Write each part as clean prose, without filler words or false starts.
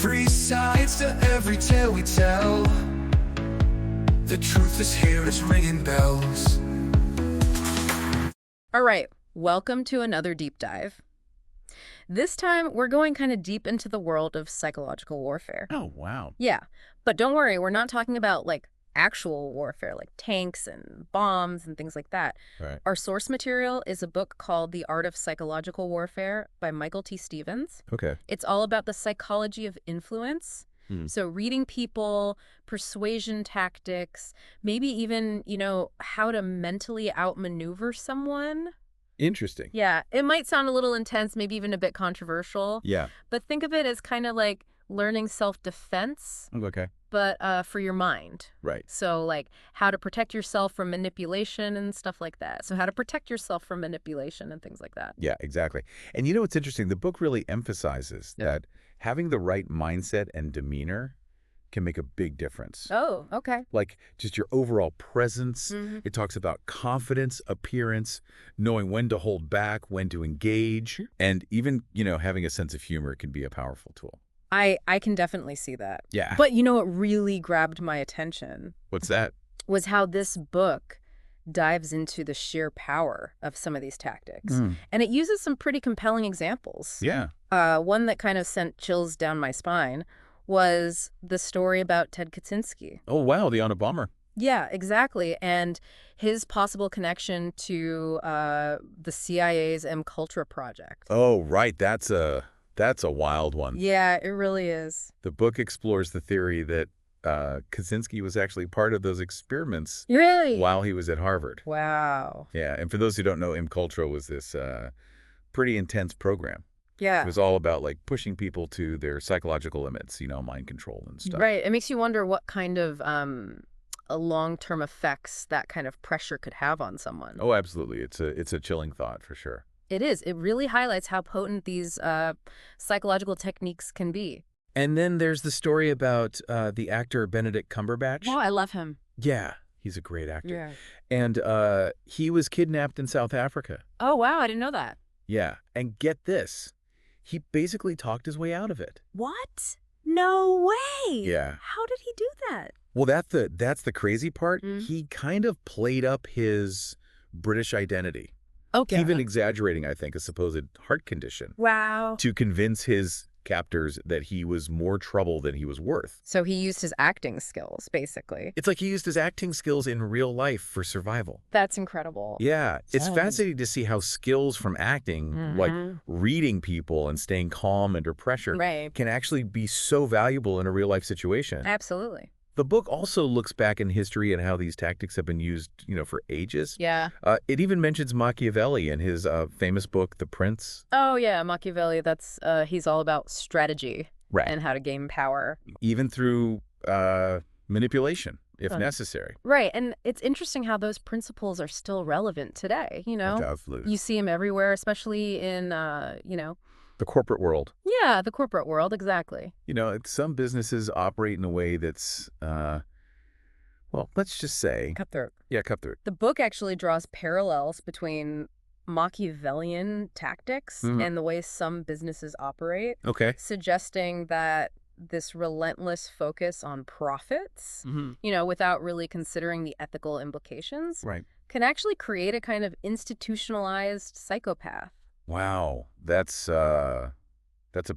Three sides to every tale we tell. The truth is here, it's ringing bells. All right, welcome to another deep dive. This time, we're going kind of deep into the world of psychological warfare. Oh, wow. Yeah, but don't worry, we're not talking about, like, actual warfare, like tanks and bombs and things like that. Right. Our source material is a book called The Art of Psychological Warfare by Michael T. Stevens. Okay. It's all about the psychology of influence. So reading people, persuasion tactics, maybe even, how to mentally outmaneuver someone. Interesting. Yeah, it might sound a little intense, maybe even a bit controversial. Yeah. But think of it as kind of like learning self-defense, Okay. but for your mind. Right. So like how to protect yourself from manipulation and stuff like that. So how to protect yourself from manipulation and things like that. Yeah, exactly. And you know what's interesting? The book really emphasizes that having the right mindset and demeanor can make a big difference. Oh, okay. Like just your overall presence. It talks about confidence, appearance, knowing when to hold back, when to engage, and even, having a sense of humor can be a powerful tool. I can definitely see that. Yeah. But what really grabbed my attention What's that? was how this book dives into the sheer power of some of these tactics. And it uses some pretty compelling examples. Yeah. One that kind of sent chills down my spine was the story about Ted Kaczynski. Oh, wow. The Unabomber. Yeah, exactly. And his possible connection to the CIA's MKUltra project. Oh, right. That's a wild one. Yeah, it really is. The book explores the theory that Kaczynski was actually part of those experiments Really? while he was at Harvard. Wow. Yeah, and for those who don't know, MKUltra was this pretty intense program. Yeah. It was all about like pushing people to their psychological limits, mind control and stuff. Right. It makes you wonder what kind of long-term effects that kind of pressure could have on someone. Oh, absolutely. It's a chilling thought for sure. It is. It really highlights how potent these psychological techniques can be. And then there's the story about the actor Benedict Cumberbatch. Oh, I love him. Yeah, he's a great actor. Yeah. And he was kidnapped in South Africa. Oh, wow. I didn't know that. Yeah, and get this. He basically talked his way out of it. What? No way. Yeah. How did he do that? Well, that's the crazy part. Mm. He kind of played up his British identity. Okay. Even exaggerating, I think, a supposed heart condition Wow. to convince his captors that he was more trouble than he was worth. So he used his acting skills, basically. It's like he used his acting skills in real life for survival. That's incredible. Yeah, it's fascinating to see how skills from acting, like reading people and staying calm under pressure, Right. can actually be so valuable in a real life situation. Absolutely. The book also looks back in history and how these tactics have been used, for ages. Yeah. It even mentions Machiavelli in his famous book, The Prince. Oh, yeah. Machiavelli, that's he's all about strategy Right. and how to gain power. Even through manipulation, if necessary. Right. And it's interesting how those principles are still relevant today, Absolutely. You see them everywhere, especially in, The corporate world. Yeah, the corporate world, exactly. Some businesses operate in a way that's, let's just say... Cutthroat. Yeah, cutthroat. The book actually draws parallels between Machiavellian tactics and the way some businesses operate, Okay. suggesting that this relentless focus on profits, without really considering the ethical implications, Right. can actually create a kind of institutionalized psychopath. Wow. That's a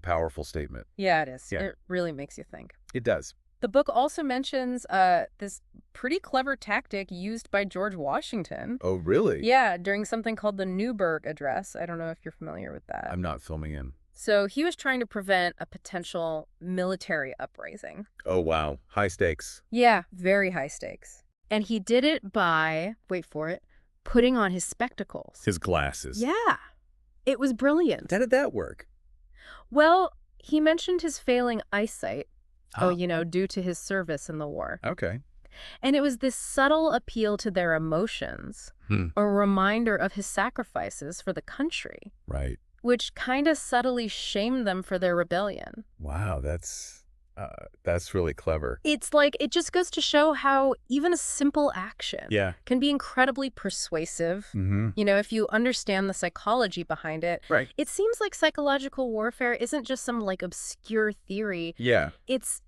powerful statement. Yeah, it is. Yeah. It really makes you think. It does. The book also mentions this pretty clever tactic used by George Washington. Oh, really? Yeah, during something called the Newburgh Address. I don't know if you're familiar with that. I'm not filming in. So he was trying to prevent a potential military uprising. Oh, wow. High stakes. Yeah, very high stakes. And he did it by, wait for it, putting on his spectacles. His glasses. Yeah. It was brilliant. How did that work? Well, he mentioned his failing eyesight. Oh. Due to his service in the war. Okay. And it was this subtle appeal to their emotions, a reminder of his sacrifices for the country. Right. Which kind of subtly shamed them for their rebellion. Wow, that's That's really clever. It's like, it just goes to show how even a simple action Yeah. can be incredibly persuasive. Mm-hmm. You know, if you understand the psychology behind it. Right. It seems like psychological warfare isn't just some like obscure theory. Yeah. It's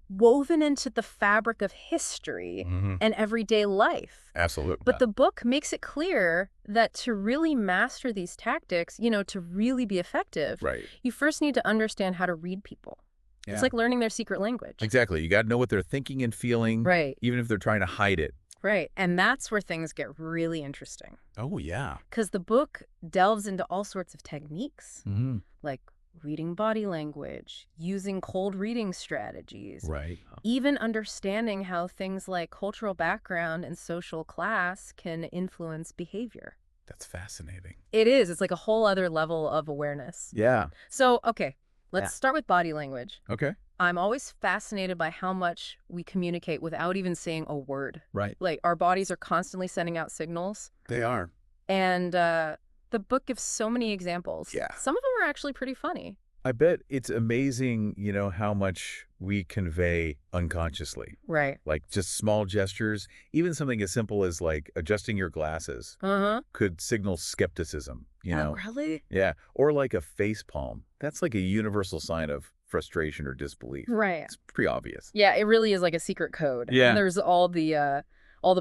woven into the fabric of history Mm-hmm. and everyday life. Absolutely. But the book makes it clear that to really master these tactics, you know, to really be effective, right. you first need to understand how to read people. Yeah. It's like learning their secret language. Exactly. You got to know what they're thinking and feeling, Right. even if they're trying to hide it. Right. And that's where things get really interesting. Oh, yeah. Because the book delves into all sorts of techniques, Mm-hmm. like reading body language, using cold reading strategies, Right. even understanding how things like cultural background and social class can influence behavior. That's fascinating. It is. It's like a whole other level of awareness. Yeah. So, okay, let's start with body language. Okay. I'm always fascinated by how much we communicate without even saying a word. Right. Like, our bodies are constantly sending out signals. They are. And the book gives so many examples. Yeah. Some of them are actually pretty funny. I bet it's amazing, you know, how much we convey unconsciously. Right. Like just small gestures, even something as simple as like adjusting your glasses Uh-huh. could signal skepticism, you know? Oh, really? Yeah. Or like a face palm. That's like a universal sign of frustration or disbelief. Right. It's pretty obvious. Yeah, it really is like a secret code. Yeah. And there's all the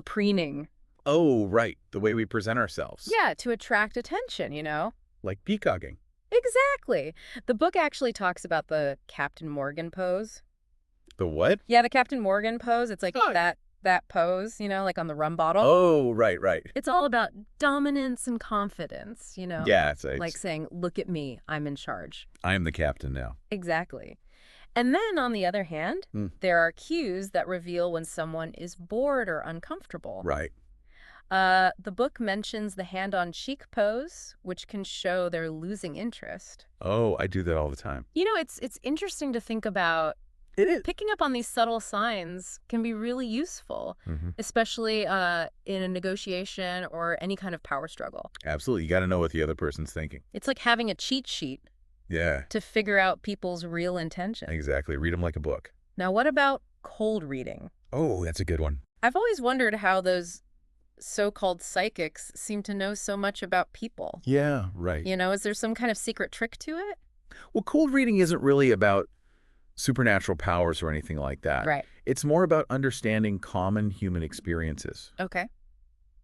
preening. Oh, right. The way we present ourselves. Yeah, to attract attention, you know? Like peacocking. Exactly. The book actually talks about the Captain Morgan pose. The what? Yeah, the Captain Morgan pose. It's like Oh. that pose, you know, like on the rum bottle. Oh, right, right. It's all about dominance and confidence, you know? Yeah, Like saying, look at me, I'm in charge. I am the captain now. Exactly. And then, on the other hand, there are cues that reveal when someone is bored or uncomfortable. Right. The book mentions the hand-on-cheek pose, which can show they're losing interest. Oh, I do that all the time. You know, it's interesting to think about. It is. Picking up on these subtle signs can be really useful, especially in a negotiation or any kind of power struggle. Absolutely. You got to know what the other person's thinking. It's like having a cheat sheet Yeah, to figure out people's real intentions. exactly. Read them like a book. Now, what about cold reading? Oh, that's a good one. I've always wondered how those so-called psychics seem to know so much about people. Yeah, right. You know, is there some kind of secret trick to it? Well, cold reading isn't really about supernatural powers or anything like that. Right. It's more about understanding common human experiences Okay.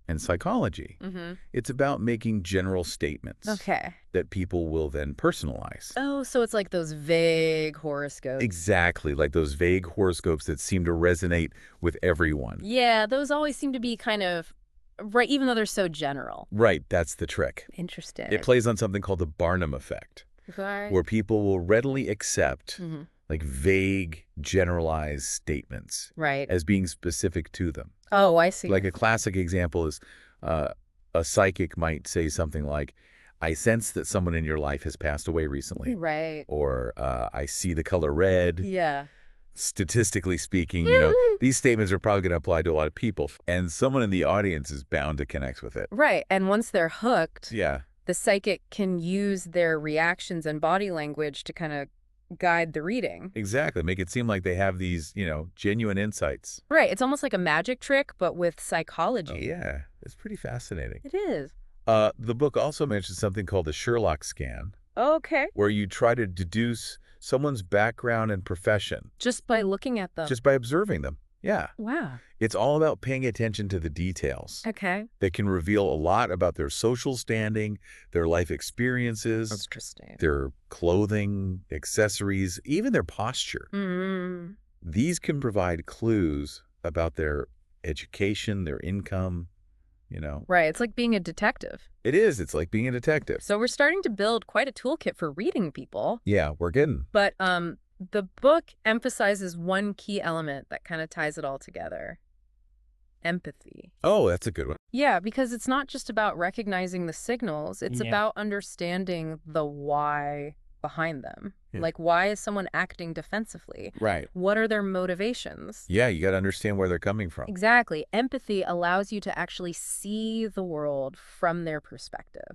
and psychology. Mm-hmm. It's about making general statements Okay. that people will then personalize. Oh, so it's like those vague horoscopes. Exactly, like those vague horoscopes that seem to resonate with everyone. Yeah, those always seem to be kind of, right, even though they're so general. Right, that's the trick. Interesting. It plays on something called the Barnum effect, Okay. where people will readily accept Mm-hmm. like vague, generalized statements Right. as being specific to them. Oh, I see. Like a classic example is a psychic might say something like, I sense that someone in your life has passed away recently. Right. Or I see the color red. Yeah. Statistically speaking, you know, these statements are probably going to apply to a lot of people. And someone in the audience is bound to connect with it. Right. And once they're hooked, Yeah. the psychic can use their reactions and body language to kind of guide the reading. Exactly. Make it seem like they have these, you know, genuine insights. Right. It's almost like a magic trick, but with Oh, psychology. yeah. It's pretty fascinating. It is. The book also mentions something called the Sherlock scan, Okay. where you try to deduce someone's background and profession Just by looking at them. just by observing them. Yeah. Wow. It's all about paying attention to the details Okay. that can reveal a lot about their social standing, their life experiences, Interesting. their clothing, accessories, even their posture. Mm-hmm. These can provide clues about their education, their income, you know. Right. It's like being a detective. It is. It's like being a detective. So we're starting to build quite a toolkit for reading people. Yeah, we're getting. But the book emphasizes one key element that kind of ties it all together. Empathy. Oh, that's a good one. Yeah, because it's not just about recognizing the signals. It's about understanding the why behind them. Yeah. Like, why is someone acting defensively? Right. What are their motivations? Yeah, you got to understand where they're coming from. Exactly. Empathy allows you to actually see the world from their perspective,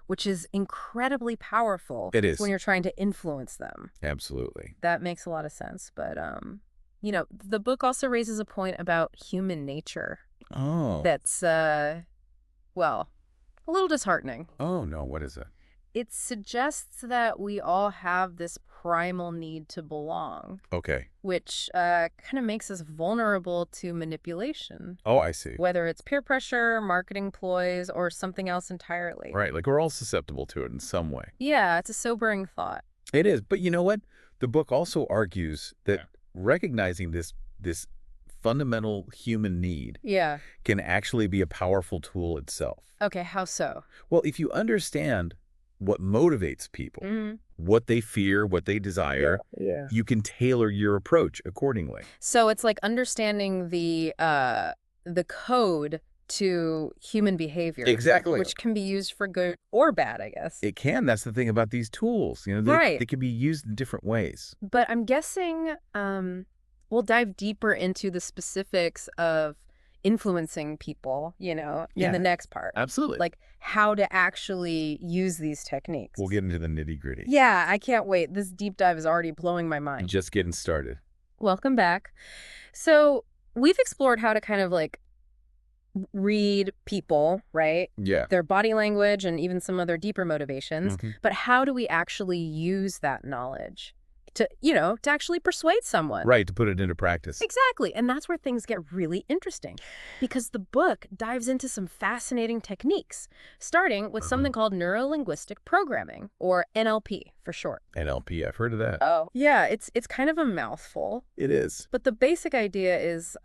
which is incredibly powerful. It is. When you're trying to influence them. Absolutely. That makes a lot of sense. But, you know, the book also raises a point about human nature. Oh. That's, well, a little disheartening. Oh, no. What is it? It suggests that we all have this primal need to belong, Okay. which kind of makes us vulnerable to manipulation, Oh, I see. whether it's peer pressure, marketing ploys, or something else entirely. Right. Like we're all susceptible to it in some way. Yeah, it's a sobering thought. It is. But you know what? The book also argues that recognizing this fundamental human need Yeah. can actually be a powerful tool itself. Okay, how so? Well, if you understand what motivates people, what they fear, what they desire, you can tailor your approach accordingly. So it's like understanding the code to human behavior. Exactly. Which can be used for good or bad, I guess. It can. That's the thing about these tools. You know, Right. they can be used in different ways. But I'm guessing we'll dive deeper into the specifics of influencing people, you know, in the next part. Absolutely. Like how to actually use these techniques. We'll get into the nitty-gritty. Yeah, I can't wait. This deep dive is already blowing my mind. Just getting started. Welcome back. So we've explored how to kind of like read people, right? Yeah. Their body language and even some of their deeper motivations. But how do we actually use that knowledge to, you know, to actually persuade someone? Right, to put it into practice. Exactly. And that's where things get really interesting because the book dives into some fascinating techniques, starting with something called neuro-linguistic programming, or NLP for short. NLP, I've heard of that. Oh. Yeah, it's kind of a mouthful. It is. But the basic idea is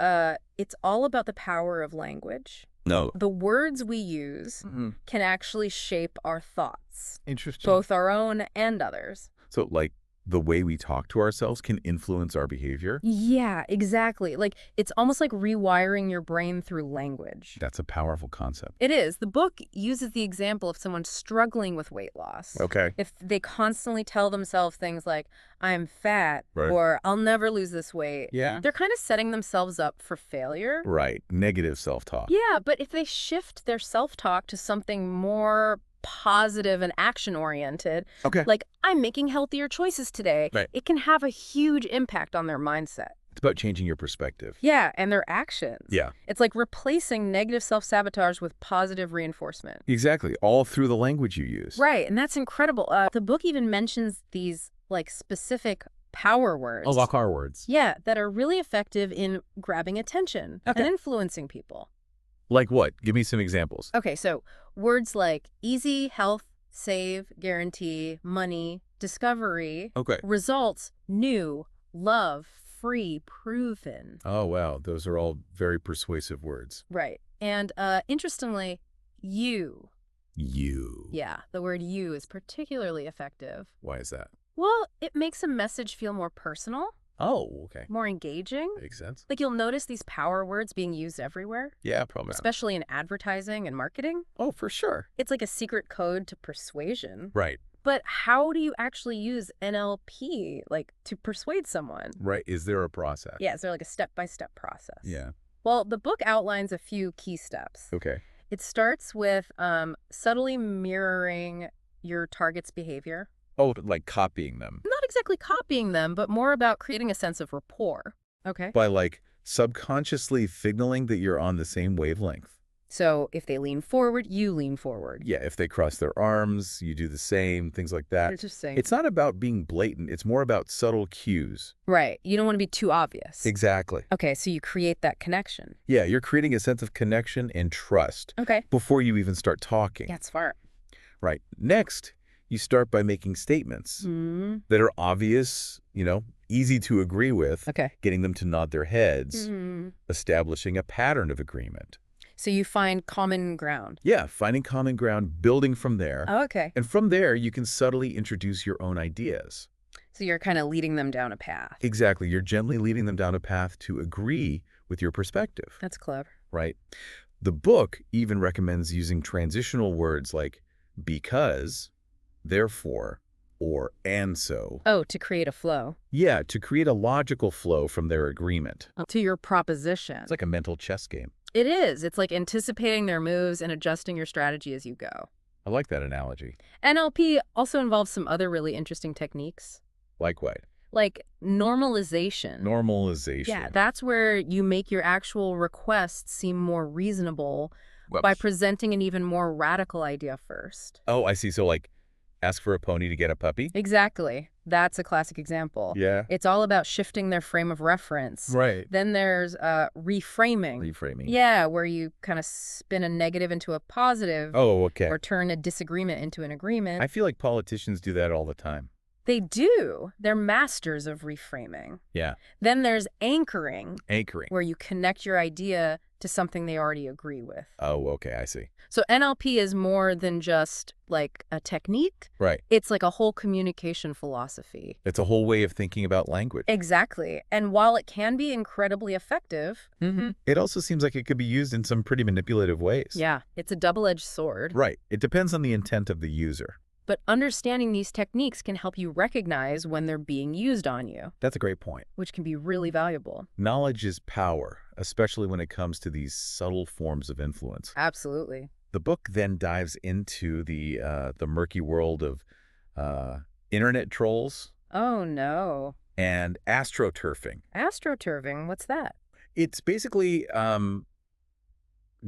it's all about the power of language. No. The words we use can actually shape our thoughts, Interesting. both our own and others. So, like, the way we talk to ourselves can influence our behavior? Yeah, exactly. Like, it's almost like rewiring your brain through language. That's a powerful concept. It is. The book uses the example of someone struggling with weight loss. Okay. If they constantly tell themselves things like, I'm fat, Right. or I'll never lose this weight, Yeah. they're kind of setting themselves up for failure. Right. Negative self-talk. Yeah, but if they shift their self-talk to something more positive and action-oriented, Okay. like, I'm making healthier choices today, Right. it can have a huge impact on their mindset. It's about changing your perspective. Yeah, and their actions. Yeah. It's like replacing negative self-sabotage with positive reinforcement. Exactly. All through the language you use. Right, and that's incredible. The book even mentions these, like, specific power words. Oh, like our words. Yeah, that are really effective in grabbing attention and influencing people. Like what? Give me some examples. Okay, so words like easy, health, save, guarantee, money, discovery, Okay. results, new, love, free, proven. Oh, wow. Those are all very persuasive words. Right. And interestingly, you. You. Yeah, the word you is particularly effective. Why is that? Well, it makes a message feel more personal, Oh, okay. more engaging. Makes sense. Like, you'll notice these power words being used everywhere, Yeah, probably. especially in advertising and marketing. Oh, for sure. It's like a secret code to persuasion. Right. But how do you actually use NLP, like, to persuade someone? Right. Is there a process? Yeah, is there like a step-by-step process? Yeah. Well, the book outlines a few key steps. Okay. It starts with subtly mirroring your target's behavior. Oh, like copying them. Not exactly copying them, but more about creating a sense of rapport. Okay. By like subconsciously signaling that you're on the same wavelength. So if they lean forward, you lean forward. Yeah, if they cross their arms, you do the same, things like that. Interesting. It's not about being blatant. It's more about subtle cues. Right. You don't want to be too obvious. Exactly. Okay, so you create that connection. Yeah, you're creating a sense of connection and trust Okay. before you even start talking. Yeah, it's smart. Right. Next, you start by making statements that are obvious, you know, easy to agree with, Okay. getting them to nod their heads, establishing a pattern of agreement. So you find common ground. Yeah, finding common ground, building from there. Oh, okay. And from there, you can subtly introduce your own ideas. So you're kind of leading them down a path. Exactly. You're gently leading them down a path to agree with your perspective, That's clever. right? The book even recommends using transitional words like because, therefore, or and so. Oh, to create a flow. Yeah, to create a logical flow from their agreement. To your proposition. It's like a mental chess game. It is. It's like anticipating their moves and adjusting your strategy as you go. I like that analogy. NLP also involves some other really interesting techniques. Like what? Like normalization. Normalization. Yeah, that's where you make your actual requests seem more reasonable by presenting an even more radical idea first. Oh, I see. So like, ask for a pony to get a puppy? Exactly. That's a classic example. Yeah. It's all about shifting their frame of reference. Right. Then there's reframing. Reframing. Yeah, where you kind of spin a negative into a positive. Oh, okay. Or turn a disagreement into an agreement. I feel like politicians do that all the time. They do. They're masters of reframing. Yeah. Then there's anchoring. Anchoring. Where you connect your idea to something they already agree with. Oh, okay. I see. So NLP is more than just like a technique. Right. It's like a whole communication philosophy. It's a whole way of thinking about language. Exactly. And while it can be incredibly effective, it also seems like it could be used in some pretty manipulative ways. yeah, it's a double-edged sword. Right. It depends on the intent of the user. But understanding these techniques can help you recognize when they're being used on you, That's a great point. which can be really valuable. Knowledge is power, especially when it comes to these subtle forms of influence. Absolutely. The book then dives into the murky world of internet trolls Oh, no. and astroturfing. Astroturfing, what's that? It's basically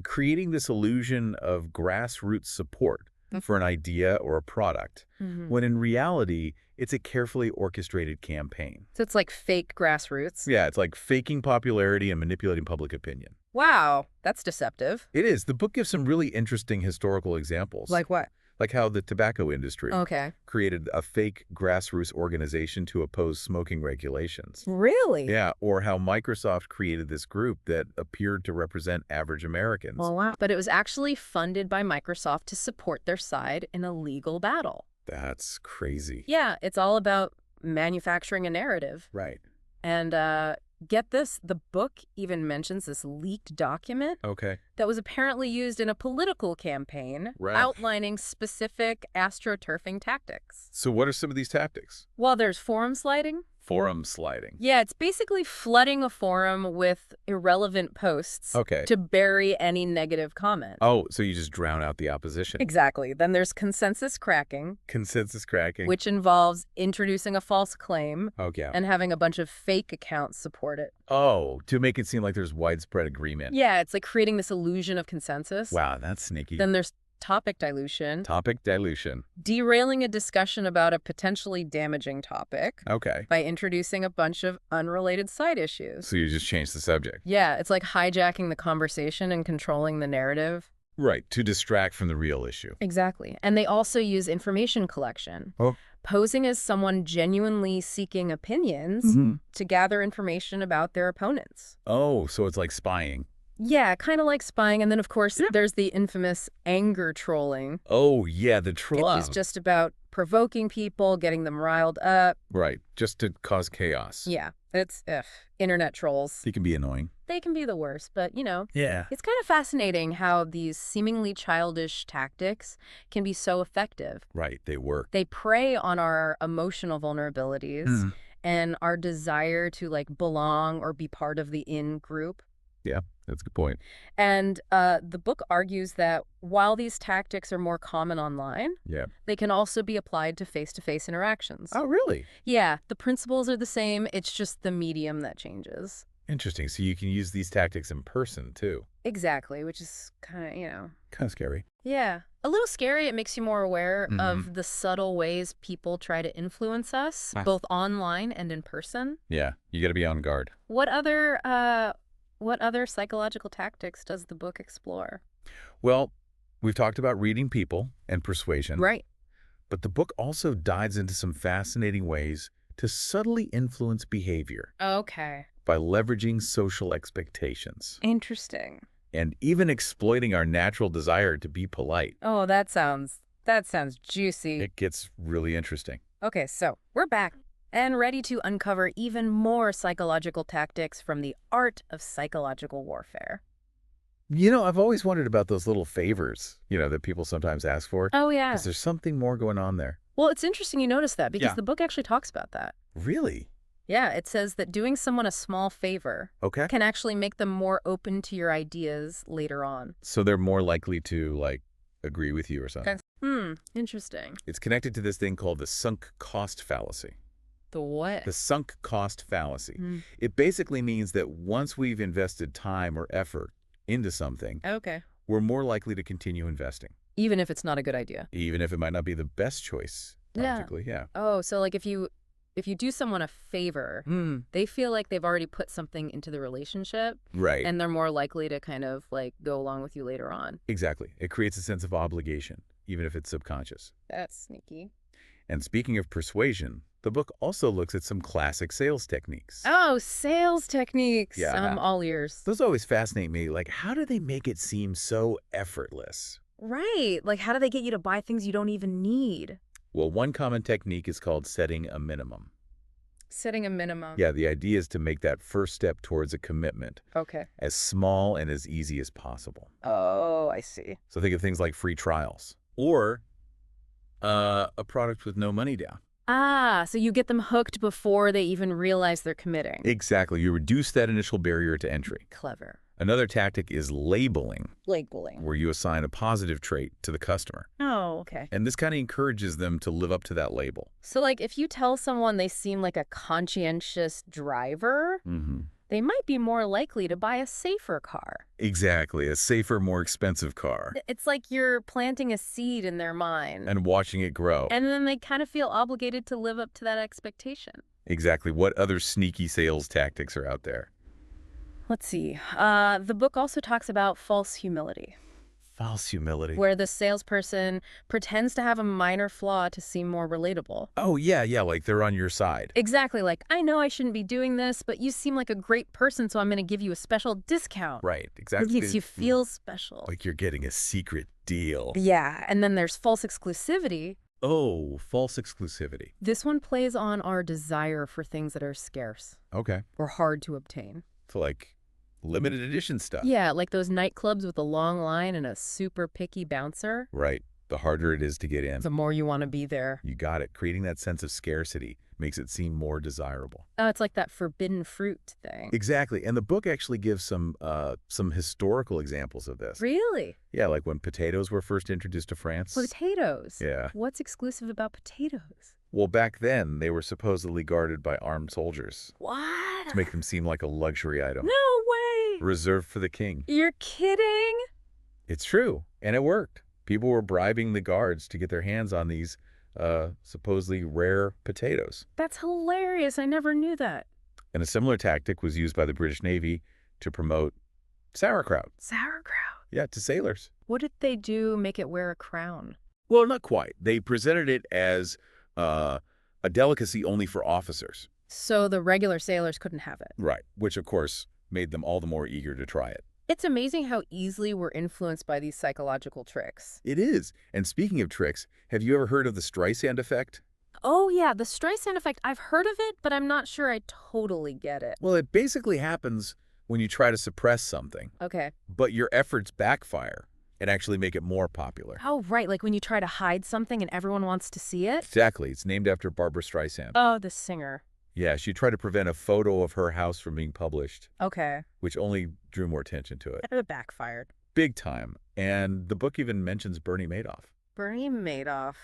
creating this illusion of grassroots support for an idea or a product, when in reality, it's a carefully orchestrated campaign. So it's like fake grassroots? Yeah, it's like faking popularity and manipulating public opinion. Wow, that's deceptive. It is. The book gives some really interesting historical examples. Like what? Like how the tobacco industry Okay. created a fake grassroots organization to oppose smoking regulations. Really? Yeah, or how Microsoft created this group that appeared to represent average Americans. Oh, wow. But it was actually funded by Microsoft to support their side in a legal battle. That's crazy. Yeah, it's all about manufacturing a narrative. Right. And get this, the book even mentions this leaked document Okay. that was apparently used in a political campaign Right. outlining specific astroturfing tactics. So what are some of these tactics? Well, there's forum sliding. Forum sliding. Yeah, it's basically flooding a forum with irrelevant posts Okay. to bury any negative comment. Oh, so you just drown out the opposition. Exactly. Then there's consensus cracking, Consensus cracking. which involves introducing a false claim Oh, yeah. and having a bunch of fake accounts support it. Oh, to make it seem like there's widespread agreement. Yeah, it's like creating this illusion of consensus. Wow, that's sneaky. Then there's topic dilution, Topic dilution. derailing a discussion about a potentially damaging topic Okay. by introducing a bunch of unrelated side issues. So you just change the subject. Yeah, it's like hijacking the conversation and controlling the narrative. Right, to distract from the real issue. Exactly. And they also use information collection. Oh. Posing as someone genuinely seeking opinions to gather information about their opponents. Oh, so it's like spying. Yeah, kind of like spying. And then, of course, there's the infamous anger trolling. Oh, yeah, the troll. It's just about provoking people, getting them riled up. Right, just to cause chaos. Yeah, it's internet trolls. It can be annoying. They can be the worst, but, you know, Yeah. it's kind of fascinating how these seemingly childish tactics can be so effective. Right, they work. They prey on our emotional vulnerabilities and our desire to, like, belong or be part of the in-group. Yeah, that's a good point. And the book argues that while these tactics are more common online, Yeah. they can also be applied to face-to-face interactions. Oh, really? Yeah, the principles are the same. It's just the medium that changes. Interesting. So you can use these tactics in person, too. Exactly, which is kind of, you know. Kind of scary. Yeah. A little scary. It makes you more aware of the subtle ways people try to influence us, both online and in person. Yeah, you got to be on guard. What other psychological tactics does the book explore? Well, we've talked about reading people and persuasion. Right. But the book also dives into some fascinating ways to subtly influence behavior Okay. by leveraging social expectations Interesting. and even exploiting our natural desire to be polite. Oh, that sounds juicy. It gets really interesting. Okay, so we're back and ready to uncover even more psychological tactics from the art of psychological warfare. You know, I've always wondered about those little favors, that people sometimes ask for. Oh, yeah. Is there something more going on there? Well, it's interesting you notice that because Yeah. the book actually talks about that. Really? Yeah, it says that doing someone a small favor Okay. can actually make them more open to your ideas later on. So they're more likely to, like, agree with you or something. Interesting. It's connected to this thing called the sunk cost fallacy. The what? The sunk cost fallacy. Hmm. It basically means that once we've invested time or effort into something, Okay. we're more likely to continue investing, Even if it's not a good idea. even if it might not be the best choice, Yeah. logically. Yeah. Oh, so like if you do someone a favor, they feel like they've already put something into the relationship Right. and they're more likely to kind of like go along with you later on. Exactly. It creates a sense of obligation, even if it's subconscious. That's sneaky. And speaking of persuasion, the book also looks at some classic sales techniques. Oh, sales techniques. Yeah. I'm all ears. Those always fascinate me. Like, how do they make it seem so effortless? Right. Like how do they get you to buy things you don't even need? Well, one common technique is called setting a minimum. Setting a minimum. Yeah, the idea is to make that first step towards a commitment Okay. as small and as easy as possible. Oh, I see. So think of things like free trials or a product with no money down. Ah, so you get them hooked before they even realize they're committing. Exactly. You reduce that initial barrier to entry. Clever. Another tactic is labeling, Labeling. where you assign a positive trait to the customer. Oh, okay. And this kind of encourages them to live up to that label. So like if you tell someone they seem like a conscientious driver, they might be more likely to buy a safer car. Exactly. A safer, more expensive car. It's like you're planting a seed in their mind. And watching it grow. And then they kind of feel obligated to live up to that expectation. Exactly. What other sneaky sales tactics are out there? Let's see. The book also talks about false humility, False humility. where the salesperson pretends to have a minor flaw to seem more relatable. Oh, yeah, like they're on your side. Exactly, like, I know I shouldn't be doing this, but you seem like a great person, so I'm going to give you a special discount. Right, It exactly. makes you feel special. Like you're getting a secret deal. Yeah, and then there's false exclusivity. Oh, false exclusivity. This one plays on our desire for things that are scarce Okay. or hard to obtain. So like limited edition stuff. Yeah, like those nightclubs with a long line and a super picky bouncer. Right. The harder it is to get in. The more you want to be there. You got it. Creating that sense of scarcity makes it seem more desirable. Oh, it's like that forbidden fruit thing. Exactly. And the book actually gives some historical examples of this. Really? Yeah, like when potatoes were first introduced to France. Potatoes? Yeah. What's exclusive about potatoes? Well, back then, they were supposedly guarded by armed soldiers What? to make them seem like a luxury item. No way! Reserved for the king. You're kidding? It's true. And it worked. People were bribing the guards to get their hands on these supposedly rare potatoes. That's hilarious. I never knew that. And a similar tactic was used by the British Navy to promote sauerkraut. Sauerkraut. Yeah, to sailors. What did they do make it wear a crown? Well, not quite. They presented it as a delicacy only for officers. So the regular sailors couldn't have it. Right. Which, of course, made them all the more eager to try it. It's amazing how easily we're influenced by these psychological tricks. It is. And speaking of tricks, have you ever heard of the Streisand effect? Oh, yeah, the Streisand effect. I've heard of it, but I'm not sure I totally get it. Well, it basically happens when you try to suppress something, Okay. but your efforts backfire and actually make it more popular. Oh, right, like when you try to hide something and everyone wants to see it? Exactly. It's named after Barbara Streisand. Oh, the singer. Yeah, she tried to prevent a photo of her house from being published, Okay. which only drew more attention to it. It backfired. Big time. And the book even mentions Bernie Madoff. Bernie Madoff,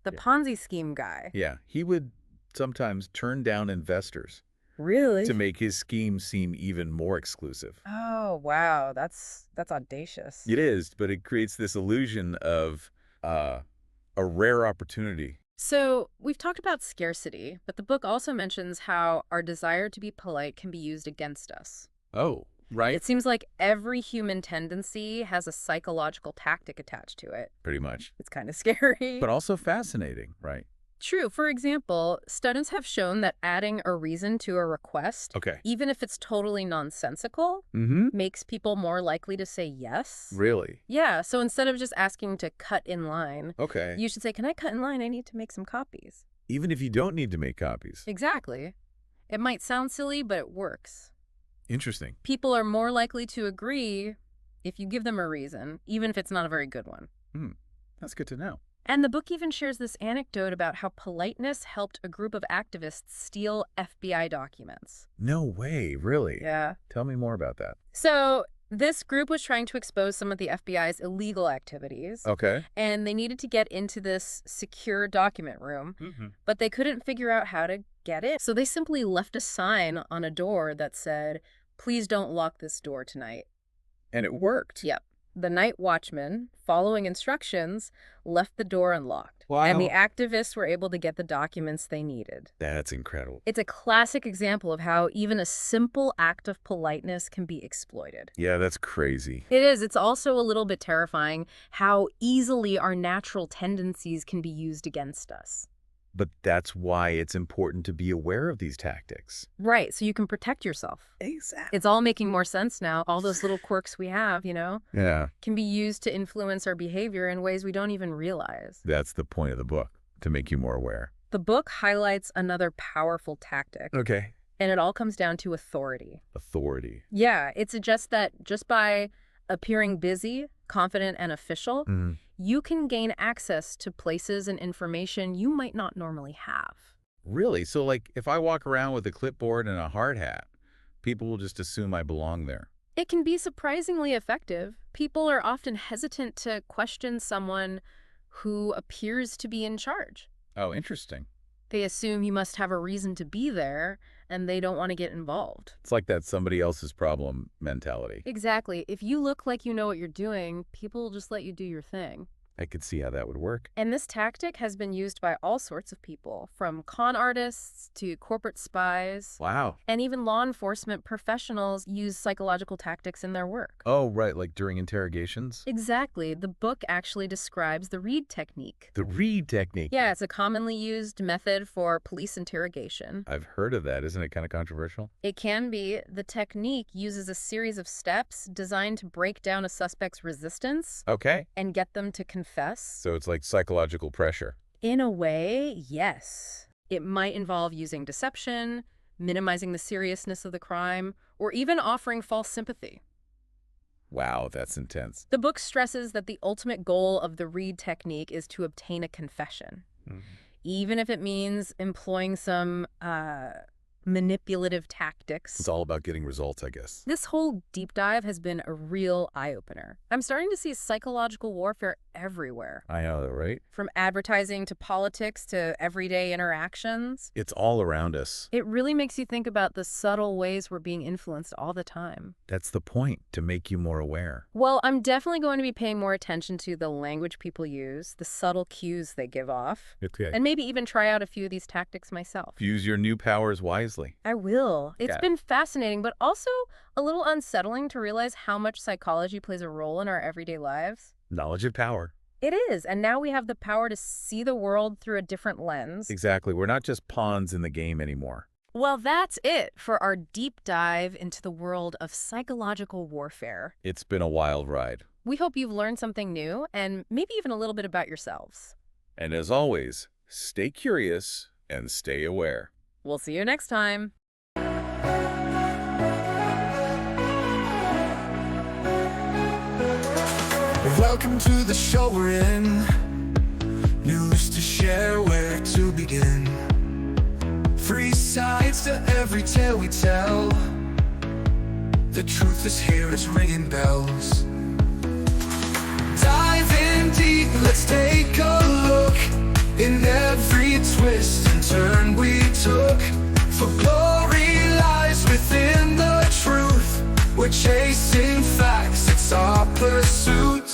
the Yeah. Ponzi scheme guy. Yeah, he would sometimes turn down investors Really? to make his scheme seem even more exclusive. Oh, wow. That's audacious. It is, but it creates this illusion of a rare opportunity. So we've talked about scarcity, but the book also mentions how our desire to be polite can be used against us. Oh, right? It seems like every human tendency has a psychological tactic attached to it. Pretty much. It's kind of scary. But also fascinating, right? True. For example, studies have shown that adding a reason to a request, Okay. even if it's totally nonsensical, Mm-hmm. makes people more likely to say yes. Really? Yeah, so instead of just asking to cut in line, Okay. you should say, can I cut in line? I need to make some copies. Even if you don't need to make copies. Exactly. It might sound silly, but it works. Interesting. People are more likely to agree if you give them a reason, even if it's not a very good one. That's good to know. And the book even shares this anecdote about how politeness helped a group of activists steal FBI documents. No way, really? Yeah. Tell me more about that. So this group was trying to expose some of the FBI's illegal activities. Okay. And they needed to get into this secure document room, but they couldn't figure out how to get in. So they simply left a sign on a door that said, "Please don't lock this door tonight." And it worked. Yep. The night watchman, following instructions, left the door unlocked. Wow. And the activists were able to get the documents they needed. That's incredible. It's a classic example of how even a simple act of politeness can be exploited. Yeah, that's crazy. It is. It's also a little bit terrifying how easily our natural tendencies can be used against us. But that's why it's important to be aware of these tactics. Right, so you can protect yourself. Exactly. It's all making more sense now. All those little quirks we have, Yeah. can be used to influence our behavior in ways we don't even realize. That's the point of the book, to make you more aware. The book highlights another powerful tactic, Okay. and it all comes down to authority. Authority. Yeah, it suggests that just by appearing busy, confident, and official, you can gain access to places and information you might not normally have. Really? So, like, if I walk around with a clipboard and a hard hat, people will just assume I belong there. It can be surprisingly effective. People are often hesitant to question someone who appears to be in charge. Oh, interesting. They assume you must have a reason to be there, and they don't want to get involved. It's like that somebody else's problem mentality. Exactly. If you look like you know what you're doing, people will just let you do your thing. I could see how that would work. And this tactic has been used by all sorts of people, from con artists to corporate spies. Wow. And even law enforcement professionals use psychological tactics in their work. Oh, right, like during interrogations? Exactly. The book actually describes the Reed technique. The Reed technique. Yeah, it's a commonly used method for police interrogation. I've heard of that. Isn't it kind of controversial? It can be. The technique uses a series of steps designed to break down a suspect's resistance Okay. and get them to confess. So it's like psychological pressure. In a way, yes. It might involve using deception, minimizing the seriousness of the crime, or even offering false sympathy. Wow, that's intense. The book stresses that the ultimate goal of the Reed technique is to obtain a confession, even if it means employing some manipulative tactics. It's all about getting results, I guess. This whole deep dive has been a real eye-opener. I'm starting to see psychological warfare everywhere. I know, right? From advertising to politics to everyday interactions. It's all around us. It really makes you think about the subtle ways we're being influenced all the time. That's the point, to make you more aware. Well, I'm definitely going to be paying more attention to the language people use, the subtle cues they give off, Okay. and maybe even try out a few of these tactics myself. Use your new powers wisely. I will. It's been fascinating, but also a little unsettling to realize how much psychology plays a role in our everyday lives. Knowledge of power. It is, and now we have the power to see the world through a different lens. Exactly. We're not just pawns in the game anymore. Well, that's it for our deep dive into the world of psychological warfare. It's been a wild ride. We hope you've learned something new and maybe even a little bit about yourselves. And as always, stay curious and stay aware. We'll see you next time. Welcome to the show we're in. News to share, where to begin. Free sides to every tale we tell. The truth is here, it's ringing bells. Dive in deep, let's take a look. In every twist and turn we took. For glory lies within the truth. We're chasing facts, it's our pursuit.